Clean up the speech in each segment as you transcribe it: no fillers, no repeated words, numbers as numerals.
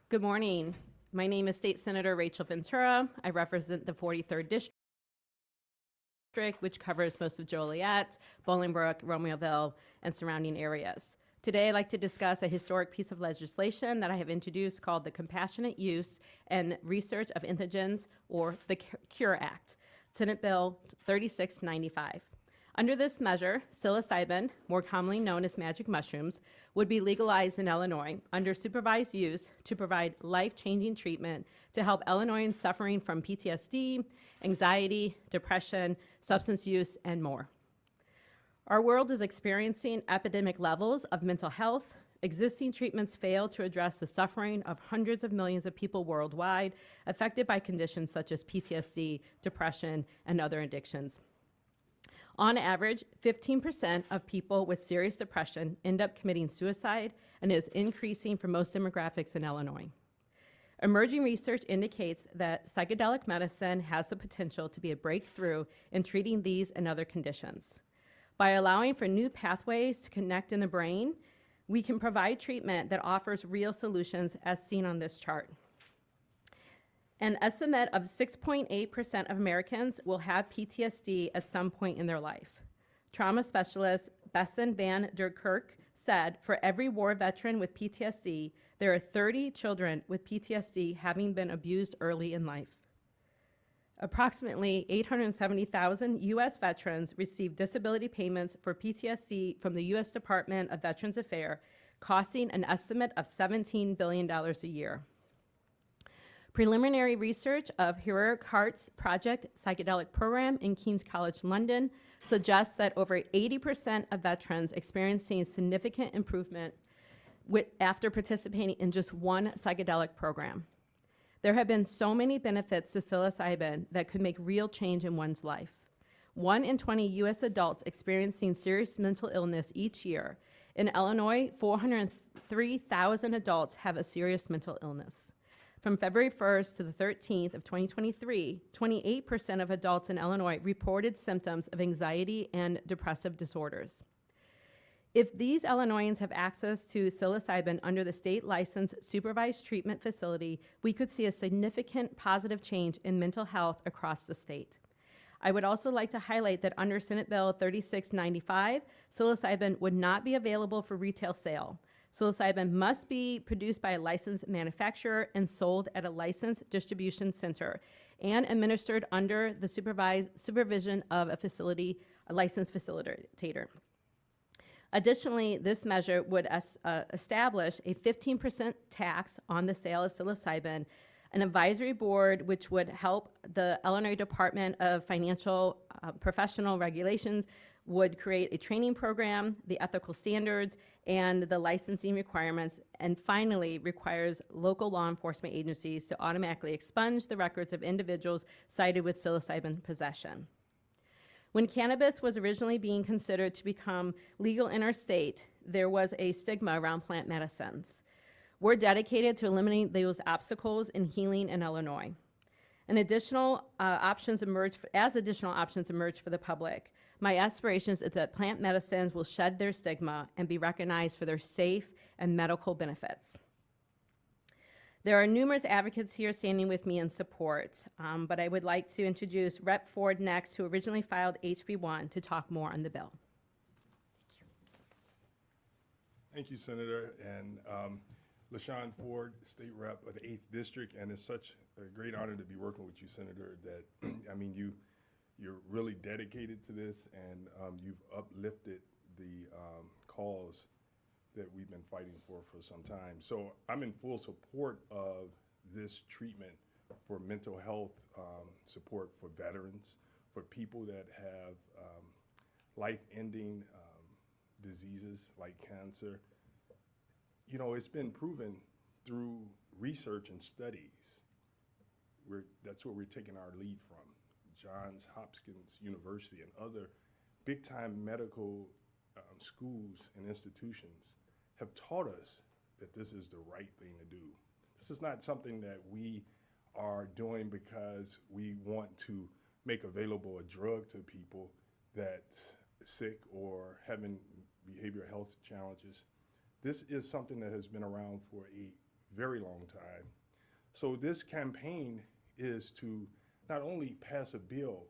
Good morning. My name is State Senator Rachel Ventura. I represent the 43rd District, which covers most of Joliet, Bolingbrook, Romeoville, and surrounding areas. Today, I'd like to discuss a historic piece of legislation that I have introduced called the Compassionate Use and Research of Entheogens, or the CURE Act, Senate Bill 3695. Under this measure, psilocybin, more commonly known as magic mushrooms, would be legalized in Illinois under supervised use to provide life-changing treatment to help Illinoisans suffering from PTSD, anxiety, depression, substance use, and more. Our world is experiencing epidemic levels of mental health. Existing treatments fail to address the suffering of hundreds of millions of people worldwide affected by conditions such as PTSD, depression, and other addictions. On average, 15% of people with serious depression end up committing suicide, and is increasing for most demographics in Illinois. Emerging research indicates that psychedelic medicine has the potential to be a breakthrough in treating these and other conditions. By allowing for new pathways to connect in the brain, we can provide treatment that offers real solutions as seen on this chart. An estimate of 6.8% of Americans will have PTSD at some point in their life. Trauma specialist Bessen van der Kerk said, for every war veteran with PTSD, there are 30 children with PTSD having been abused early in life. Approximately 870,000 U.S. veterans receive disability payments for PTSD from the U.S. Department of Veterans Affairs, costing an estimate of $17 billion a year. Preliminary research of Heroic Hearts Project Psychedelic Program in King's College London suggests that over 80% of veterans experiencing significant improvement after participating in just one psychedelic program. There have been so many benefits to psilocybin that could make real change in one's life. 1 in 20 U.S. adults experiencing serious mental illness each year. In Illinois, 403,000 adults have a serious mental illness. From February 1st to the 13th of 2023, 28% of adults in Illinois reported symptoms of anxiety and depressive disorders. If these Illinoisans have access to psilocybin under the state licensed supervised treatment facility, we could see a significant positive change in mental health across the state. I would also like to highlight that under Senate Bill 3695, psilocybin would not be available for retail sale. Psilocybin must be produced by a licensed manufacturer and sold at a licensed distribution center and administered under the supervision of a licensed facilitator. Additionally, this measure would establish a 15% tax on the sale of psilocybin, an advisory board which would help the Illinois Department of Financial Professional Regulations would create a training program, the ethical standards, and the licensing requirements, and finally requires local law enforcement agencies to automatically expunge the records of individuals cited with psilocybin possession. When cannabis was originally being considered to become legal in our state, there was a stigma around plant medicines. We're dedicated to eliminating those obstacles in healing in Illinois. And additional options emerge for the public. My aspirations is that plant medicines will shed their stigma and be recognized for their safe and medical benefits. There are numerous advocates here standing with me in support, but I would like to introduce Rep. Ford next, who originally filed HB1 to talk more on the bill. Thank you, Senator, and Shawn Ford, State Rep of the 8th District, and it's such a great honor to be working with you, Senator, that, I mean, you're really dedicated to this, and you've uplifted the cause that we've been fighting for some time. So I'm in full support of this treatment for mental health support for veterans, for people that have life-ending diseases like cancer. You know, it's been proven through research and studies. That's where we're taking our lead from. Johns Hopkins University and other big-time medical schools and institutions have taught us that this is the right thing to do. This is not something that we are doing because we want to make available a drug to people that's sick or having behavioral health challenges. This is something that has been around for a very long time. So this campaign is to not only pass a bill,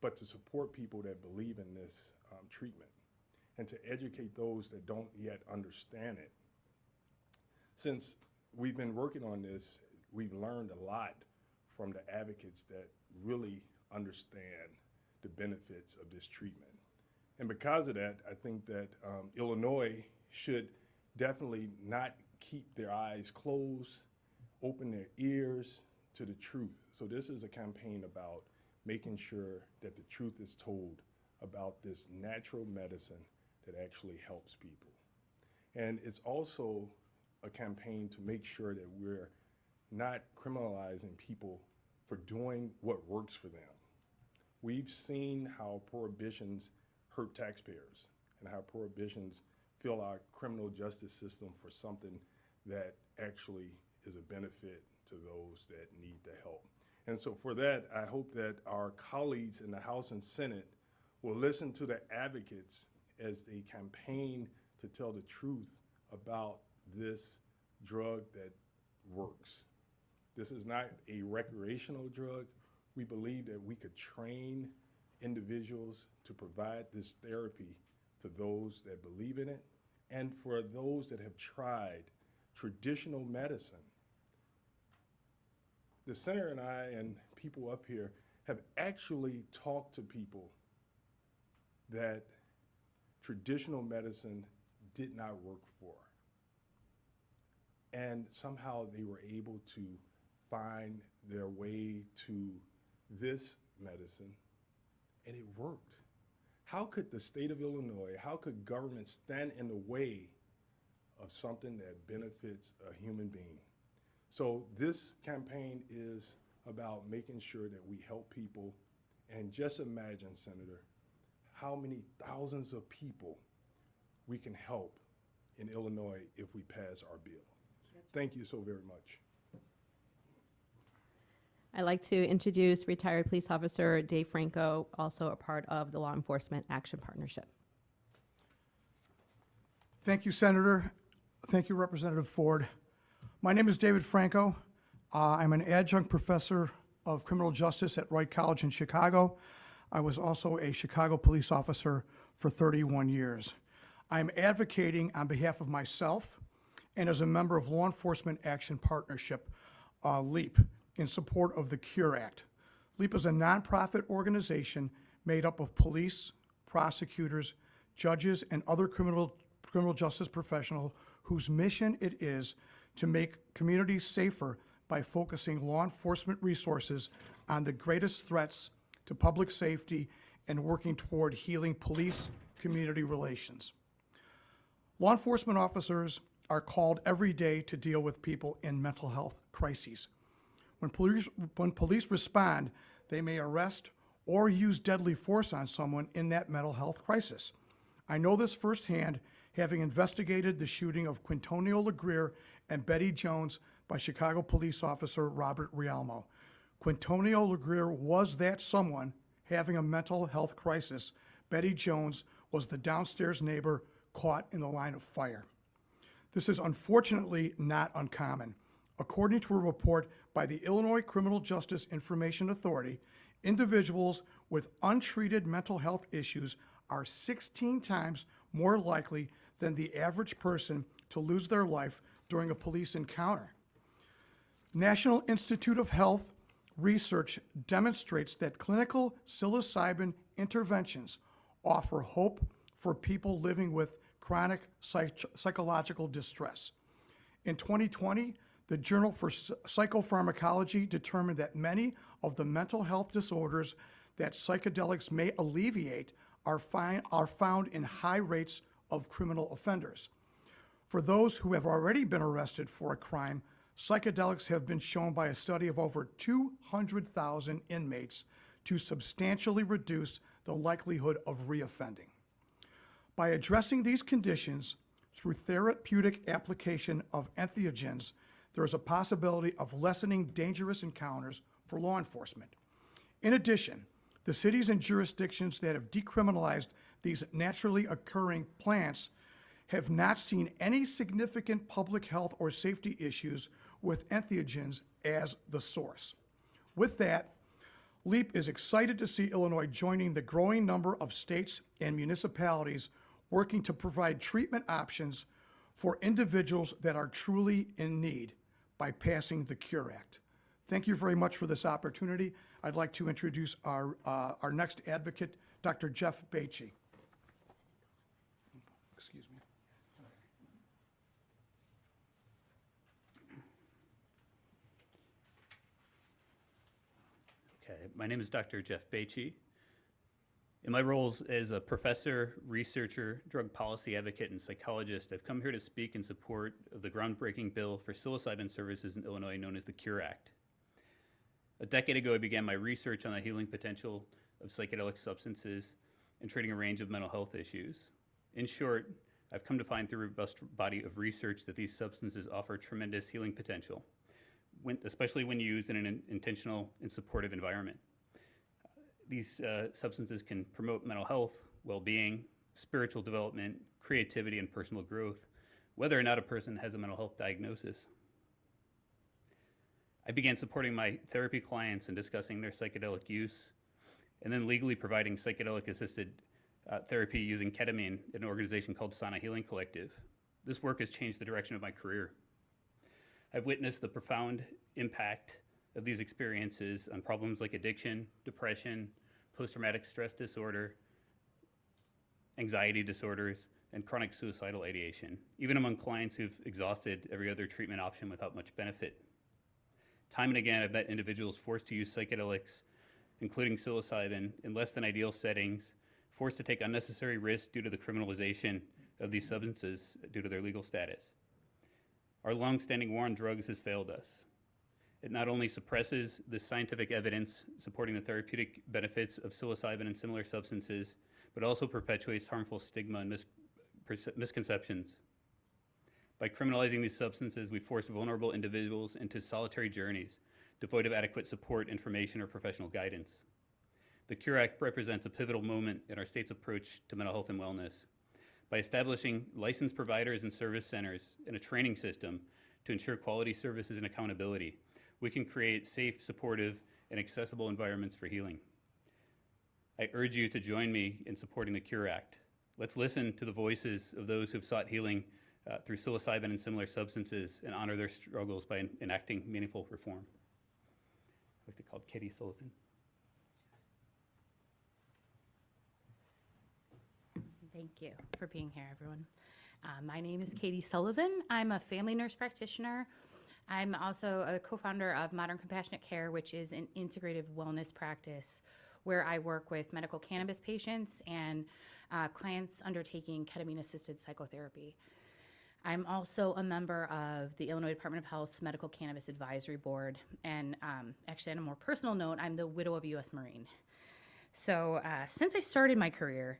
but to support people that believe in this treatment and to educate those that don't yet understand it. Since we've been working on this, we've learned a lot from the advocates that really understand the benefits of this treatment. And because of that, I think that Illinois should definitely not keep their eyes closed, open their ears to the truth. So this is a campaign about making sure that the truth is told about this natural medicine that actually helps people. And it's also a campaign to make sure that we're not criminalizing people for doing what works for them. We've seen how prohibitions hurt taxpayers and how prohibitions fill our criminal justice system for something that actually is a benefit to those that need the help. And so for that, I hope that our colleagues in the House and Senate will listen to the advocates as they campaign to tell the truth about this drug that works. This is not a recreational drug. We believe that we could train individuals to provide this therapy to those that believe in it, and for those that have tried traditional medicine. The Senator and I and people up here have actually talked to people that traditional medicine did not work for. And somehow they were able to find their way to this medicine, and it worked. How could the state of Illinois, how could government stand in the way of something that benefits a human being? So this campaign is about making sure that we help people. And just imagine, Senator, how many thousands of people we can help in Illinois if we pass our bill. Thank you so very much. I'd like to introduce retired police officer Dave Franco, also a part of the Law Enforcement Action Partnership. Thank you, Senator. Thank you, Representative Ford. My name is David Franco. I'm an adjunct professor of criminal justice at Wright College in Chicago. I was also a Chicago police officer for 31 years. I'm advocating on behalf of myself and as a member of Law Enforcement Action Partnership, LEAP, in support of the CURE Act. LEAP is a nonprofit organization made up of police, prosecutors, judges, and other criminal justice professionals whose mission it is to make communities safer by focusing law enforcement resources on the greatest threats to public safety and working toward healing police-community relations. Law enforcement officers are called every day to deal with people in mental health crises. When police respond, they may arrest or use deadly force on someone in that mental health crisis. I know this firsthand, having investigated the shooting of Quintonio LeGrier and Betty Jones by Chicago police officer Robert Rialmo. Quintonio LeGrier was that someone having a mental health crisis. Betty Jones was the downstairs neighbor caught in the line of fire. This is unfortunately not uncommon. According to a report by the Illinois Criminal Justice Information Authority, individuals with untreated mental health issues are 16 times more likely than the average person to lose their life during a police encounter. National Institute of Health research demonstrates that clinical psilocybin interventions offer hope for people living with chronic psychological distress. In 2020, the Journal for Psychopharmacology determined that many of the mental health disorders that psychedelics may alleviate are found in high rates of criminal offenders. For those who have already been arrested for a crime, psychedelics have been shown by a study of over 200,000 inmates to substantially reduce the likelihood of reoffending. By addressing these conditions through therapeutic application of entheogens, there is a possibility of lessening dangerous encounters for law enforcement. In addition, the cities and jurisdictions that have decriminalized these naturally occurring plants have not seen any significant public health or safety issues with entheogens as the source. With that, LEAP is excited to see Illinois joining the growing number of states and municipalities working to provide treatment options for individuals that are truly in need by passing the CURE Act. Thank you very much for this opportunity. I'd like to introduce our next advocate, Dr. Jeff Beachy. Excuse me. Okay, my name is Dr. Jeff Beachy. In my roles as a professor, researcher, drug policy advocate, and psychologist, I've come here to speak in support of the groundbreaking bill for psilocybin services in Illinois known as the CURE Act. A decade ago, I began my research on the healing potential of psychedelic substances and treating a range of mental health issues. In short, I've come to find through a robust body of research that these substances offer tremendous healing potential, especially when used in an intentional and supportive environment. These substances can promote mental health, well-being, spiritual development, creativity, and personal growth, whether or not a person has a mental health diagnosis. I began supporting my therapy clients and discussing their psychedelic use, and then legally providing psychedelic-assisted therapy using ketamine at an organization called Sana Healing Collective. This work has changed the direction of my career. I've witnessed the profound impact of these experiences on problems like addiction, depression, post-traumatic stress disorder, anxiety disorders, and chronic suicidal ideation, even among clients who've exhausted every other treatment option without much benefit. Time and again, I've met individuals forced to use psychedelics, including psilocybin, in less than ideal settings, forced to take unnecessary risks due to the criminalization of these substances due to their legal status. Our long-standing war on drugs has failed us. It not only suppresses the scientific evidence supporting the therapeutic benefits of psilocybin and similar substances, but also perpetuates harmful stigma and misconceptions. By criminalizing these substances, we force vulnerable individuals into solitary journeys, devoid of adequate support, information, or professional guidance. The CURE Act represents a pivotal moment in our state's approach to mental health and wellness. By establishing licensed providers and service centers and a training system to ensure quality services and accountability, we can create safe, supportive, and accessible environments for healing. I urge you to join me in supporting the CURE Act. Let's listen to the voices of those who've sought healing through psilocybin and similar substances and honor their struggles by enacting meaningful reform. I'd like to call Katie Sullivan. Thank you for being here, everyone. My name is Katie Sullivan. I'm a family nurse practitioner. I'm also a co-founder of Modern Compassionate Care, which is an integrative wellness practice where I work with medical cannabis patients and clients undertaking ketamine-assisted psychotherapy. I'm also a member of the Illinois Department of Health's Medical Cannabis Advisory Board, and actually on a more personal note, I'm the widow of a U.S. Marine. So since I started my career,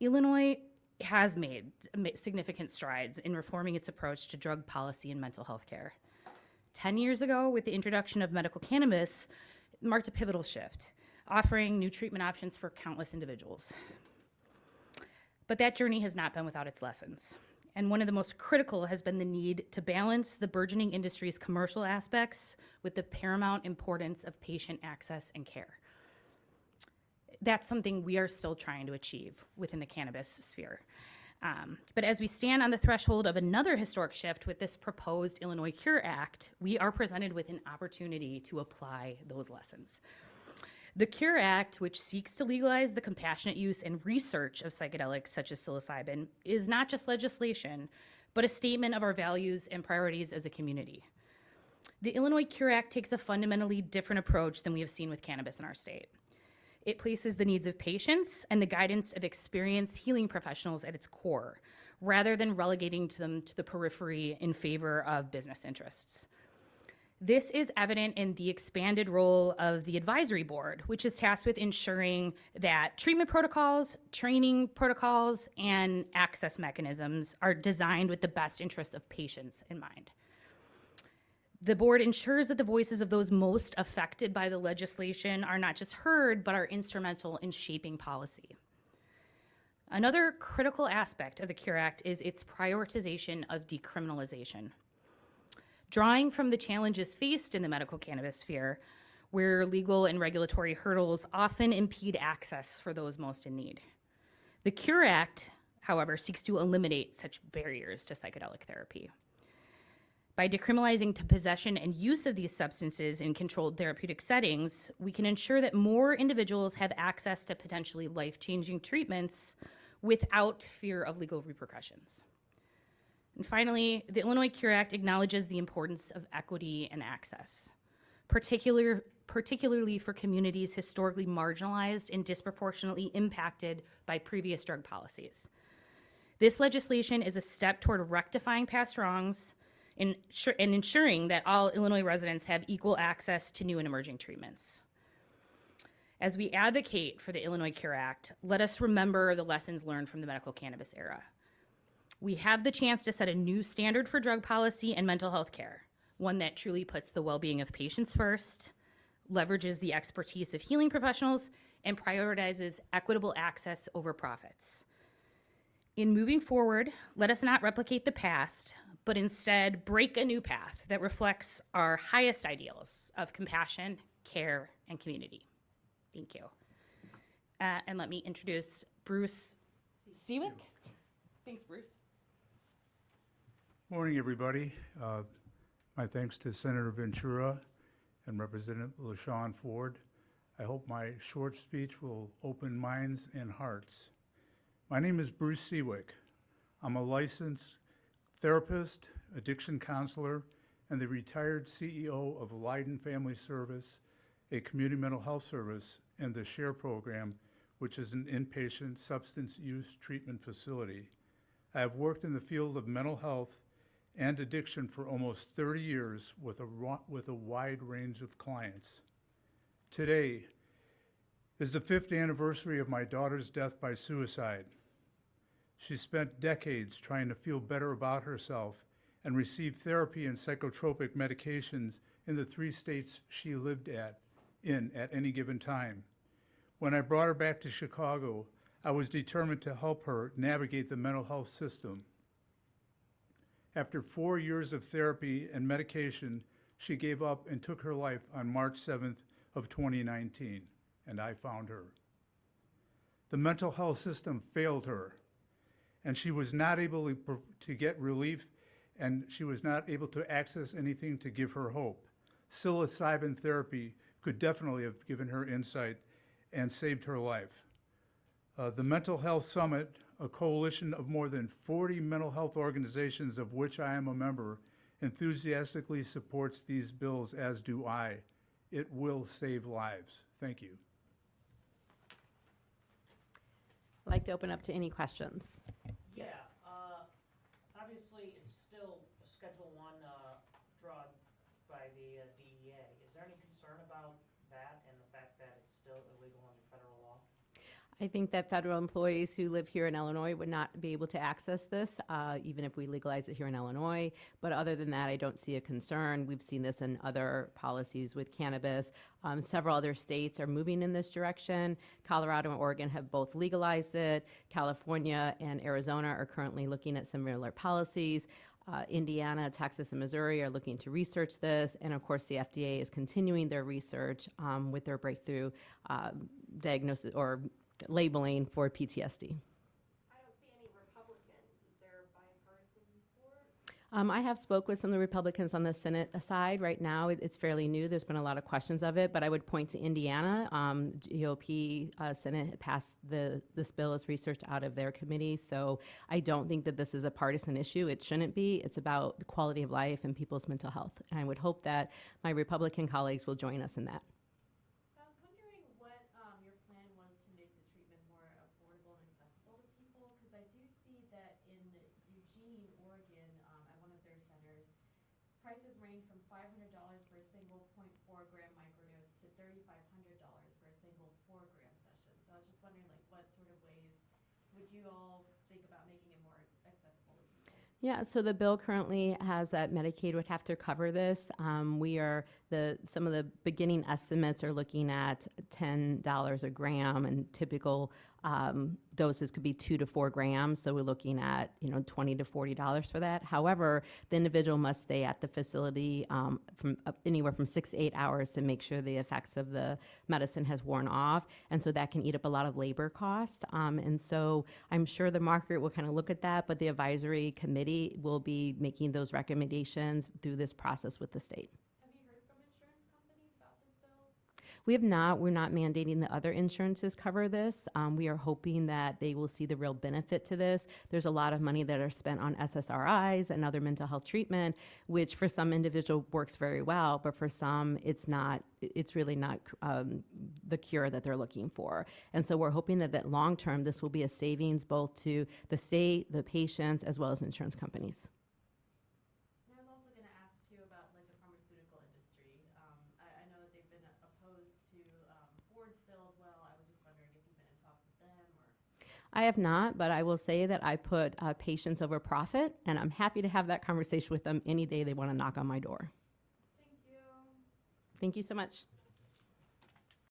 Illinois has made significant strides in reforming its approach to drug policy and mental health care. 10 years ago, with the introduction of medical cannabis, marked a pivotal shift, offering new treatment options for countless individuals. But that journey has not been without its lessons. And one of the most critical has been the need to balance the burgeoning industry's commercial aspects with the paramount importance of patient access and care. That's something we are still trying to achieve within the cannabis sphere. But as we stand on the threshold of another historic shift with this proposed Illinois CURE Act, we are presented with an opportunity to apply those lessons. The CURE Act, which seeks to legalize the compassionate use and research of psychedelics such as psilocybin, is not just legislation, but a statement of our values and priorities as a community. The Illinois CURE Act takes a fundamentally different approach than we have seen with cannabis in our state. It places the needs of patients and the guidance of experienced healing professionals at its core, rather than relegating them to the periphery in favor of business interests. This is evident in the expanded role of the advisory board, which is tasked with ensuring that treatment protocols, training protocols, and access mechanisms are designed with the best interests of patients in mind. The board ensures that the voices of those most affected by the legislation are not just heard, but are instrumental in shaping policy. Another critical aspect of the CURE Act is its prioritization of decriminalization. Drawing from the challenges faced in the medical cannabis sphere, where legal and regulatory hurdles often impede access for those most in need. The CURE Act, however, seeks to eliminate such barriers to psychedelic therapy. By decriminalizing the possession and use of these substances in controlled therapeutic settings, we can ensure that more individuals have access to potentially life-changing treatments without fear of legal repercussions. And finally, the Illinois CURE Act acknowledges the importance of equity and access, particularly for communities historically marginalized and disproportionately impacted by previous drug policies. This legislation is a step toward rectifying past wrongs and ensuring that all Illinois residents have equal access to new and emerging treatments. As we advocate for the Illinois CURE Act, let us remember the lessons learned from the medical cannabis era. We have the chance to set a new standard for drug policy and mental health care, one that truly puts the well-being of patients first, leverages the expertise of healing professionals, and prioritizes equitable access over profits. In moving forward, let us not replicate the past, but instead break a new path that reflects our highest ideals of compassion, care, and community. Thank you. And let me introduce Bruce Seawick. Thanks, Bruce. Morning, everybody. My thanks to Senator Ventura and Representative Shawn Ford. I hope my short speech will open minds and hearts. My name is Bruce Seawick. I'm a licensed therapist, addiction counselor, and the retired CEO of Leiden Family Service, a community mental health service, and the SHARE program, which is an inpatient substance use treatment facility. I have worked in the field of mental health and addiction for almost 30 years with a wide range of clients. Today is the 5th anniversary of my daughter's death by suicide. She spent decades trying to feel better about herself and received therapy and psychotropic medications in the 3 states she lived in at any given time. When I brought her back to Chicago, I was determined to help her navigate the mental health system. After 4 years of therapy and medication, she gave up and took her life on March 7th of 2019, and I found her. The mental health system failed her, and she was not able to get relief, and she was not able to access anything to give her hope. Psilocybin therapy could definitely have given her insight and saved her life. The Mental Health Summit, a coalition of more than 40 mental health organizations of which I am a member, enthusiastically supports these bills, as do I. It will save lives. Thank you. I'd like to open up to any questions. Yeah, obviously, it's still a Schedule I drug by the DEA. Is there any concern about that and the fact that it's still illegal under federal law? I think that federal employees who live here in Illinois would not be able to access this, even if we legalize it here in Illinois. But other than that, I don't see a concern. We've seen this in other policies with cannabis. Several other states are moving in this direction. Colorado and Oregon have both legalized it. California and Arizona are currently looking at similar policies. Indiana, Texas, and Missouri are looking to research this. And of course, the FDA is continuing their research with their breakthrough diagnosis or labeling for PTSD. I don't see any Republicans. Is there bipartisan support? I have spoke with some of the Republicans on the Senate side. Right now, it's fairly new. There's been a lot of questions of it, but I would point to Indiana. GOP Senate passed this bill as researched out of their committee, so I don't think that this is a partisan issue. It shouldn't be. It's about the quality of life and people's mental health, and I would hope that my Republican colleagues will join us in that. So I was wondering what your plan was to make the treatment more affordable and accessible to people, because I do see that in Eugene, Oregon, at one of their centers, prices range from $500 for a single 0.4 gram microdose to $3,500 for a single 4 gram session. So I was just wondering, like, what sort of ways would you all think about making it more accessible to people? Yeah, so the bill currently has that Medicaid would have to cover this. Some of the beginning estimates are looking at $10 a gram, and typical doses could be 2 to 4 grams, so we're looking at, $20 to $40 for that. However, the individual must stay at the facility from anywhere from 6 to 8 hours to make sure the effects of the medicine has worn off, and so that can eat up a lot of labor costs. And so I'm sure the market will kind of look at that, but the advisory committee will be making those recommendations through this process with the state. Have you heard from insurance companies about this bill? We have not. We're not mandating that other insurances cover this. We are hoping that they will see the real benefit to this. There's a lot of money that are spent on SSRIs and other mental health treatment, which for some individual works very well, but for some it's not. It's really not the cure that they're looking for. And so we're hoping that long term this will be a savings both to the state, the patients, as well as insurance companies. And I was also going to ask too about like the pharmaceutical industry. I know that they've been opposed to Ford's bill as well. I was just wondering if you've been in talks with them or. I have not, but I will say that I put patients over profit, and I'm happy to have that conversation with them any day they want to knock on my door. Thank you. Thank you so much.